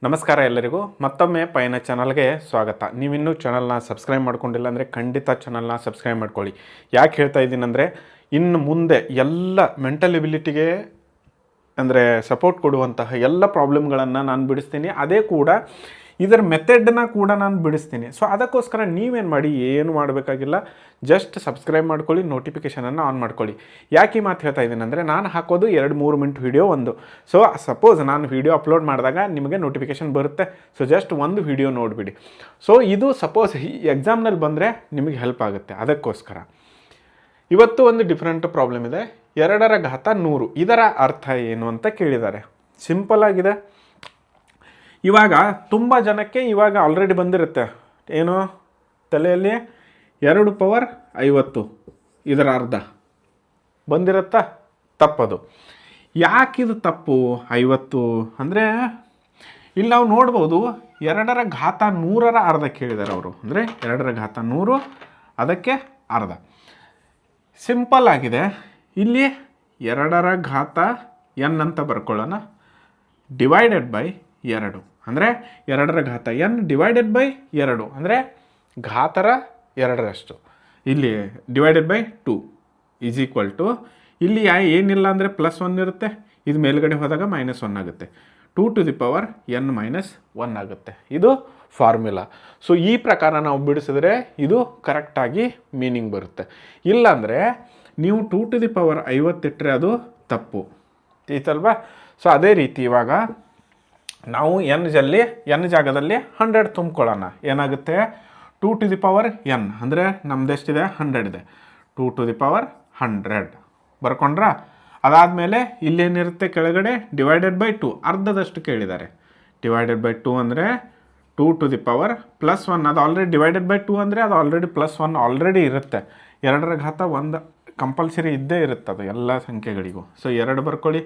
ನಮಸ್ಕಾರ ಎಲ್ಲರಿಗೂ ಮತ್ತೊಮ್ಮೆ ಪಯಣ ಚಾನಲ್ಗೆ ಸ್ವಾಗತ. ನೀವಿನ್ನೂ ಚಾನಲ್ನ ಸಬ್ಸ್ಕ್ರೈಬ್ ಮಾಡ್ಕೊಂಡಿಲ್ಲ ಅಂದರೆ ಖಂಡಿತ ಚಾನಲ್ನ ಸಬ್ಸ್ಕ್ರೈಬ್ ಮಾಡ್ಕೊಳ್ಳಿ. ಯಾಕೆ ಹೇಳ್ತಾ ಇದ್ದೀನಿ ಅಂದರೆ ಇನ್ನು ಮುಂದೆ ಎಲ್ಲ ಮೆಂಟಲ್ ಎಬಿಲಿಟಿಗೆ ಅಂದರೆ ಸಪೋರ್ಟ್ ಕೊಡುವಂತಹ ಎಲ್ಲ ಪ್ರಾಬ್ಲಮ್ಗಳನ್ನು ನಾನು ಬಿಡಿಸ್ತೀನಿ. ಅದೇ ಕೂಡ ಇದರ ಮೆಥಡನ್ನ ಕೂಡ ನಾನು ಬಿಡಿಸ್ತೀನಿ. ಸೊ ಅದಕ್ಕೋಸ್ಕರ ನೀವೇನು ಮಾಡಿ, ಏನು ಮಾಡಬೇಕಾಗಿಲ್ಲ, ಜಸ್ಟ್ ಸಬ್ಸ್ಕ್ರೈಬ್ ಮಾಡ್ಕೊಳ್ಳಿ, ನೋಟಿಫಿಕೇಷನನ್ನು ಆನ್ ಮಾಡ್ಕೊಳ್ಳಿ. ಯಾಕೆ ಈ ಮಾತು ಹೇಳ್ತಾ ಇದ್ದೀನಿ ಅಂದರೆ ನಾನು ಹಾಕೋದು 2-3 ಮಿನಿಟ್ ವೀಡಿಯೋ ಒಂದು. ಸೊ ಸಪೋಸ್ ನಾನು ವೀಡಿಯೋ ಅಪ್ಲೋಡ್ ಮಾಡಿದಾಗ ನಿಮಗೆ ನೋಟಿಫಿಕೇಷನ್ ಬರುತ್ತೆ. ಸೊ ಜಸ್ಟ್ ಒಂದು ವೀಡಿಯೋ ನೋಡಿಬಿಡಿ. ಸೊ ಇದು ಸಪೋಸ್ ಈ ಎಕ್ಸಾಮ್ನಲ್ಲಿ ಬಂದರೆ ನಿಮಗೆ ಹೆಲ್ಪ್ ಆಗುತ್ತೆ. ಅದಕ್ಕೋಸ್ಕರ ಇವತ್ತು ಒಂದು ಡಿಫ್ರೆಂಟ್ ಪ್ರಾಬ್ಲಮ್ ಇದೆ. 2⁻100 ಇದರ ಅರ್ಥ ಏನು ಅಂತ ಕೇಳಿದ್ದಾರೆ. ಸಿಂಪಲ್ ಆಗಿದೆ. ಇವಾಗ ತುಂಬ ಜನಕ್ಕೆ ಇವಾಗ ಆಲ್ರೆಡಿ ಬಂದಿರುತ್ತೆ ಏನು ತಲೆಯಲ್ಲಿ 2⁻50 ಇದರ ಅರ್ಧ ಬಂದಿರುತ್ತಾ? ತಪ್ಪದು. ಯಾಕಿದು ತಪ್ಪು? 50 ಅಂದರೆ ಇಲ್ಲಿ ನಾವು ನೋಡ್ಬೋದು 2⁻100ರ ಅರ್ಧ ಕೇಳಿದ್ದಾರೆ ಅವರು. ಅಂದರೆ 2⁻100 ಅದಕ್ಕೆ ಅರ್ಧ. ಸಿಂಪಲ್ ಆಗಿದೆ. ಇಲ್ಲಿ 2⁻n ಅಂತ ಬರ್ಕೊಳ್ಳೋಣ, ಡಿವೈಡೆಡ್ ಬೈ 2 ಅಂದರೆ 2⁻n ಡಿವೈಡೆಡ್ ಬೈ 2 ಅಂದರೆ ಘಾತರ 2ರಷ್ಟು. ಇಲ್ಲಿ divided by 2 is equal to ಇಲ್ಲಿ ಏನಿಲ್ಲ ಅಂದರೆ +1 ಇರುತ್ತೆ, ಇದು ಮೇಲ್ಗಡೆ ಹೋದಾಗ -1 ಆಗುತ್ತೆ. 2⁻n - 1 ಆಗುತ್ತೆ. ಇದು ಫಾರ್ಮುಲಾ. ಸೊ ಈ ಪ್ರಕಾರ ನಾವು ಬಿಡಿಸಿದ್ರೆ ಇದು ಕರೆಕ್ಟಾಗಿ ಮೀನಿಂಗ್ ಬರುತ್ತೆ. ಇಲ್ಲಾಂದರೆ ನೀವು 2⁻50 ಇಟ್ಟರೆ ಅದು ತಪ್ಪು ಐತಲ್ವಾ? ಸೊ ಅದೇ ರೀತಿ ಇವಾಗ ನಾವು n ಜಾಗದಲ್ಲಿ 100 ತುಂಬ್ಕೊಳ್ಳೋಣ. ಏನಾಗುತ್ತೆ? 2⁻n ಅಂದರೆ ನಮ್ದೆಷ್ಟಿದೆ? 100 ಇದೆ. 2⁻100 ಬರ್ಕೊಂಡ್ರ? ಅದಾದಮೇಲೆ ಇಲ್ಲೇನಿರುತ್ತೆ ಕೆಳಗಡೆ? ಡಿವೈಡೆಡ್ ಬೈ 2 ಅರ್ಧದಷ್ಟು ಕೇಳಿದ್ದಾರೆ. ಡಿವೈಡೆಡ್ ಬೈ 2 ಅಂದರೆ 2⁻+1 ಅದು ಆಲ್ರೆಡಿ ಡಿವೈಡೆಡ್ ಬೈ 2 ಅಂದರೆ ಅದು ಆಲ್ರೆಡಿ +1 ಆಲ್ರೆಡಿ ಇರುತ್ತೆ. 2⁻1 ಕಂಪಲ್ಸರಿ ಇದ್ದೇ ಇರುತ್ತೆ ಅದು ಎಲ್ಲ ಸಂಖ್ಯೆಗಳಿಗೂ. ಸೊ 2 ಬರ್ಕೊಳ್ಳಿ.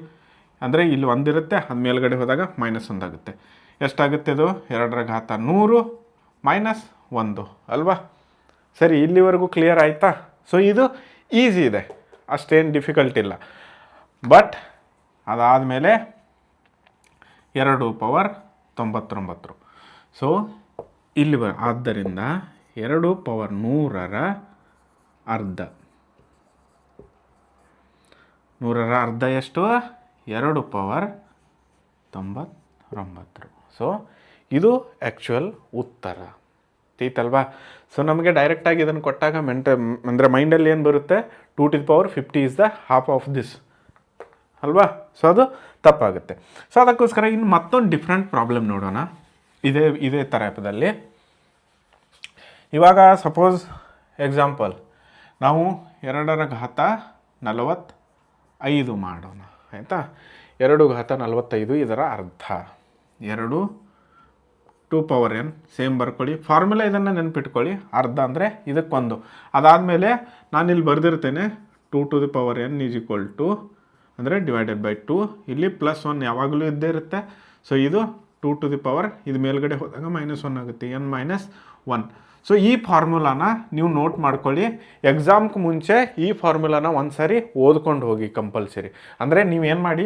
ಅಂದರೆ ಇಲ್ಲಿ 1 ಇರುತ್ತೆ, ಅದು ಮೇಲ್ಗಡೆ ಹೋದಾಗ -1 ಆಗುತ್ತೆ. ಎಷ್ಟಾಗುತ್ತೆ ಇದು? 2⁻100 - 1 ಅಲ್ವಾ? ಸರಿ, ಇಲ್ಲಿವರೆಗೂ ಕ್ಲಿಯರ್ ಆಯಿತಾ? ಸೊ ಇದು ಈಸಿ ಇದೆ, ಅಷ್ಟೇನು ಡಿಫಿಕಲ್ಟ್ ಇಲ್ಲ. ಬಟ್ ಅದಾದಮೇಲೆ 2⁻99. ಸೊ ಇಲ್ಲಿ ಆದ್ದರಿಂದ 2⁻100ರ ಅರ್ಧ. 100ರ ಅರ್ಧ ಎಷ್ಟು? 2⁻99. ಸೊ ಇದು ಆ್ಯಕ್ಚುಯಲ್ ಉತ್ತರ ಐತಲ್ವಾ? ಸೊ ನಮಗೆ ಡೈರೆಕ್ಟಾಗಿ ಇದನ್ನು ಕೊಟ್ಟಾಗ ಅಂದರೆ ಮೈಂಡಲ್ಲಿ ಏನು ಬರುತ್ತೆ? 2⁻50 is the half of this ಅಲ್ವಾ? ಸೊ ಅದು ತಪ್ಪಾಗುತ್ತೆ. ಸೊ ಅದಕ್ಕೋಸ್ಕರ ಇನ್ನು ಮತ್ತೊಂದು ಡಿಫ್ರೆಂಟ್ ಪ್ರಾಬ್ಲಮ್ ನೋಡೋಣ ಇದೇ ಟೈಪದಲ್ಲಿ. ಇವಾಗ ಸಪೋಸ್ ಎಕ್ಸಾಂಪಲ್ ನಾವು 2⁻45 ಮಾಡೋಣ ಆಯಿತಾ? 2⁻45 ಇದರ ಅರ್ಧ. 2/n ಸೇಮ್ ಬರ್ಕೊಳ್ಳಿ. ಫಾರ್ಮುಲಾ ಇದನ್ನು ನೆನ್ಪಿಟ್ಕೊಳ್ಳಿ. ಅರ್ಧ ಅಂದರೆ ಇದಕ್ಕೊಂದು. ಅದಾದಮೇಲೆ ನಾನಿಲ್ಲಿ ಬರೆದಿರ್ತೇನೆ 2⁻n ಈಸ್ ಈಕ್ವಲ್ ಟು ಅಂದರೆ ಡಿವೈಡೆಡ್ ಬೈ 2. ಇಲ್ಲಿ +1 ಯಾವಾಗಲೂ ಇದ್ದೇ ಇರುತ್ತೆ. ಸೊ ಇದು 2 ಇದು ಮೇಲ್ಗಡೆ ಹೋದಾಗ -1 ಆಗುತ್ತೆ, n - 1. ಸೊ ಈ ಫಾರ್ಮುಲಾನ ನೀವು ನೋಟ್ ಮಾಡ್ಕೊಳ್ಳಿ. ಎಕ್ಸಾಮ್ಗೆ ಮುಂಚೆ ಈ ಫಾರ್ಮುಲಾನ ಒಂದು ಸಾರಿ ಓದ್ಕೊಂಡು ಹೋಗಿ ಕಂಪಲ್ಸರಿ. ಅಂದರೆ ನೀವೇನು ಮಾಡಿ,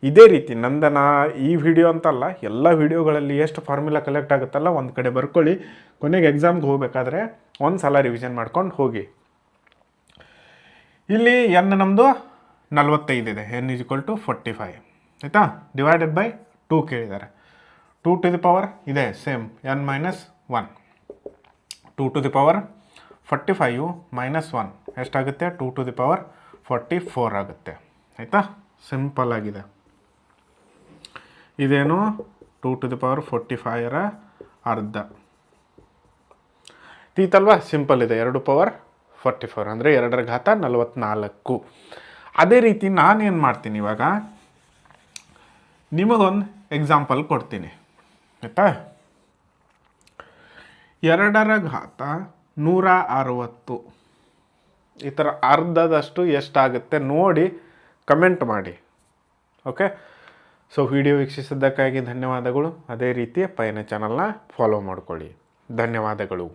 ಇದೇ ರೀತಿ ನಂದನ ಈ ವಿಡಿಯೋ ಅಂತಲ್ಲ, ಎಲ್ಲ ವಿಡಿಯೋಗಳಲ್ಲಿ ಎಷ್ಟು ಫಾರ್ಮುಲಾ ಕಲೆಕ್ಟ್ ಆಗುತ್ತಲ್ಲ ಒಂದು ಕಡೆ ಬರ್ಕೊಳ್ಳಿ. ಕೊನೆಗೆ ಎಕ್ಸಾಮ್ಗೆ ಹೋಗಬೇಕಾದ್ರೆ ಒಂದು ಸಲ ರಿವಿಷನ್ ಮಾಡ್ಕೊಂಡು ಹೋಗಿ. ಇಲ್ಲಿ n ನಮ್ಮದು 45 ಇದೆ, n = 45 ಆಯಿತಾ? ಡಿವೈಡೆಡ್ ಬೈ 2 ಕೇಳಿದ್ದಾರೆ. 2 ಇದೆ ಸೇಮ್, n - 1. 2⁻45 - 1 ಎಷ್ಟಾಗುತ್ತೆ? 2⁻44 ಆಗುತ್ತೆ ಆಯಿತಾ? ಸಿಂಪಲ್ ಆಗಿದೆ. ಇದೇನು 2⁻45ರ ಅರ್ಧ ತೀತಲ್ವಾ? ಸಿಂಪಲ್ ಇದೆ. 2⁻44 ಅಂದರೆ 2⁻44. ಅದೇ ರೀತಿ ನಾನೇನು ಮಾಡ್ತೀನಿ, ಇವಾಗ ನಿಮಗೊಂದು ಎಕ್ಸಾಂಪಲ್ ಕೊಡ್ತೀನಿ ಆಯಿತಾ? 2⁻160 ಈ ಥರ ಅರ್ಧದಷ್ಟು ಎಷ್ಟಾಗುತ್ತೆ ನೋಡಿ ಕಮೆಂಟ್ ಮಾಡಿ. ಓಕೆ. ಸೊ ವಿಡಿಯೋ ವೀಕ್ಷಿಸಿದ್ದಕ್ಕಾಗಿ ಧನ್ಯವಾದಗಳು. ಅದೇ ರೀತಿ ಪಯಣ ಚಾನಲ್ನ ಫಾಲೋ ಮಾಡ್ಕೊಳ್ಳಿ. ಧನ್ಯವಾದಗಳು.